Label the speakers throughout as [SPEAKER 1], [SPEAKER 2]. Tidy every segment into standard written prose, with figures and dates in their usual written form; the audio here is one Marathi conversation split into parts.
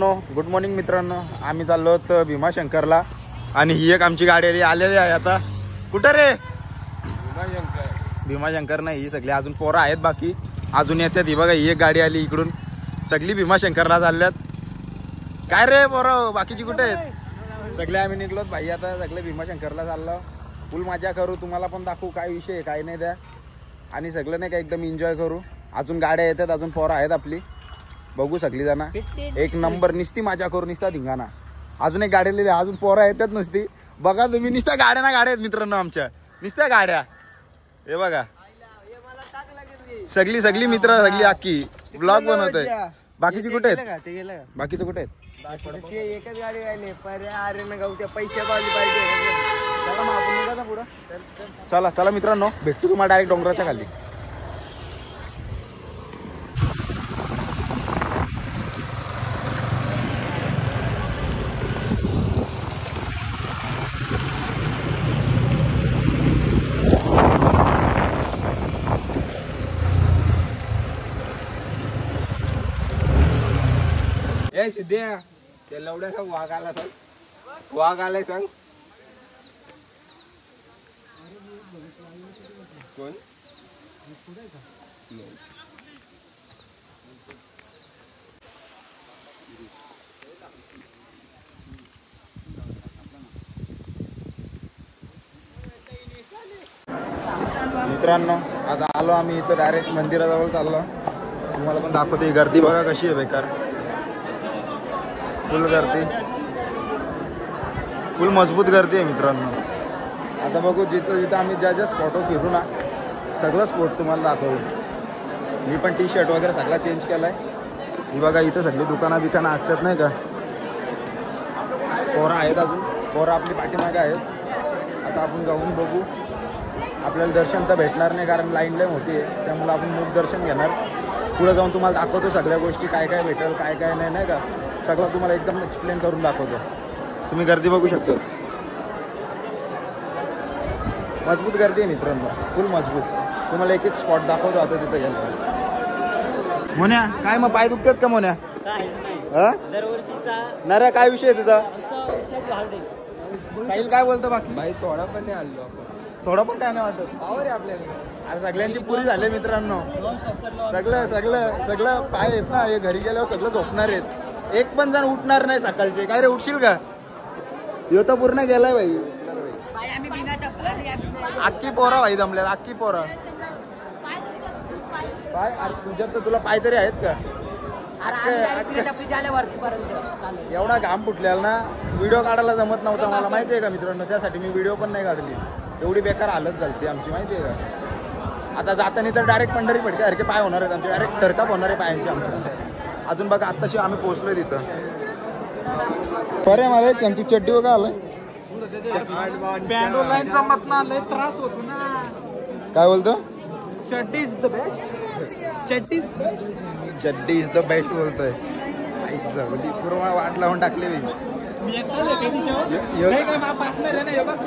[SPEAKER 1] मित्रांनो, गुड मॉर्निंग मित्रांनो. आम्ही चाललो होतो भीमाशंकरला आणि ही एक आमची गाडी आलेली आहे. आता कुठं रे? भीमाशंकर नाही, ही सगळी अजून पोरं आहेत, बाकी अजून येतात. ही बघा, ही एक गाडी आली इकडून, सगळी भीमाशंकरला चालल्यात. काय रे पोरं, बाकीची कुठे आहेत? सगळे आम्ही निघलोत भाई, आता सगळे भीमाशंकरला चाललो. फुल मजा करू, तुम्हाला पण दाखवू काय विषय काय नाही द्या, आणि सगळं नाही का एकदम एन्जॉय करू. अजून गाड्या येतात, अजून पोरं आहेत आपली, बघू सगळी जण. एक नंबर निस्ती मजा करू, निस्ता धिंगाणा. अजून एक गाडी लिहिली, अजून पोरं येतात नुसती. बघा तुम्ही, निस्त्या गाड्या ना गाड्या आहेत मित्रांनो, आमच्या निस्त्या गाड्या. हे बघा, सगळी सगळी मित्र, सगळी अख्खी ब्लॉग बनवतोय. बाकीची कुठे आहेत? बाकीचे कुठे आहेत?
[SPEAKER 2] एकच गाडी राहिली, अरे ना गावच्या पैसे पाहिजे.
[SPEAKER 1] चला मग आपण निघा पुढं. चला चला मित्रांनो, भेटतो तुम्हाला डायरेक्ट डोंगराच्या खाली.
[SPEAKER 2] ए सिद्ध्या, त्या लवड्याचा वाघ आला सांग, वाघ आलाय सांग. कोण?
[SPEAKER 1] मित्रांनो, आता आलो आम्ही इथं, डायरेक्ट मंदिराजवळ चाललो. तुम्हाला पण दाखवते. गर्दी बघा कशी आहे बेकार, फुल गर्दी, फुल मजबूत गर्दी आहे मित्रांनो. आता बघू, जिथं जिथं आम्ही ज्या ज्या स्पॉटवर फिरू ना, सगळं स्पॉट तुम्हाला दाखवू. मी पण टी शर्ट वगैरे सगळा चेंज केला आहे. ही बघा, इथं सगळी दुकानं बिकानं असतात नाही का. पोरं आहेत, अजून पोरं आपली पाठीमागे आहेत. आता आपण जाऊन बघू. आपल्याला दर्शन तर भेटणार नाही, कारण लाईन लय मोठी आहे, त्यामुळे आपण मुख दर्शन घेणार. पुढे जाऊन तुम्हाला दाखवतो सगळ्या गोष्टी, काय काय भेटेल काय काय नाही, नाही का. सगळं तुम्हाला एकदम एक्सप्लेन करून दाखवतो. तुम्ही गर्दी बघू शकता, मजबूत गर्दी आहे मित्रांनो, फुल मजबूत. तुम्हाला एक एक स्पॉट दाखवतो आता तिथं गेलं. मोन्या, काय मग पाय दुखतात का मोन्या? नऱ्या, काय विषय आहे तुझा? साहिल काय बोलतो? बाकी
[SPEAKER 2] भाई थोडा पण नाही आलो आपण,
[SPEAKER 1] थोडं पण काय नाही वाटत.
[SPEAKER 2] पावर आहे आपल्याला.
[SPEAKER 1] अरे सगळ्यांची पुरी झाली मित्रांनो, सगळं सगळं सगळं पाय आहेत ना, हे घरी गेल्यावर सगळं झोपणार आहेत. एक पण जण उठणार नाही सकाळचे. काय रे, उठशील का? ह्यो तर पूर्ण गेलाय भाई. अख्खी पोरा भाई जमल्यात, अख्खी पोरा. पाय, अरे तुझ्यात तर तुला पाय तरी आहेत का? एवढा घाम फुटलेला ना, व्हिडिओ काढायला जमत नव्हता मला, माहिती आहे का मित्रांनो. त्यासाठी मी व्हिडिओ पण नाही काढली. एवढी बेकार हालत झाली आमची, माहिती आहे का. आता जाताना तर डायरेक्ट पंढरी फटक्यासारखे पाय होणार आहेत आमचे, डायरेक्ट थरकाप होणार आहे पायांचे आमच्या. अजून बघा, आत्ताशी आम्ही पोहोचलोय तिथं. बरे मला आमची चड्डी बघा आलाय.
[SPEAKER 2] त्रास होतो ना.
[SPEAKER 1] काय बोलतो?
[SPEAKER 2] चड्डी इज द बेस्ट, चड्डी
[SPEAKER 1] इज द बेस्ट बोलतोय. पूर्ण वाट लावून टाकली मी.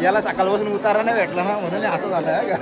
[SPEAKER 1] याला सकाळपासून उतारा नाही भेटला ना, म्हणून असं झालं का.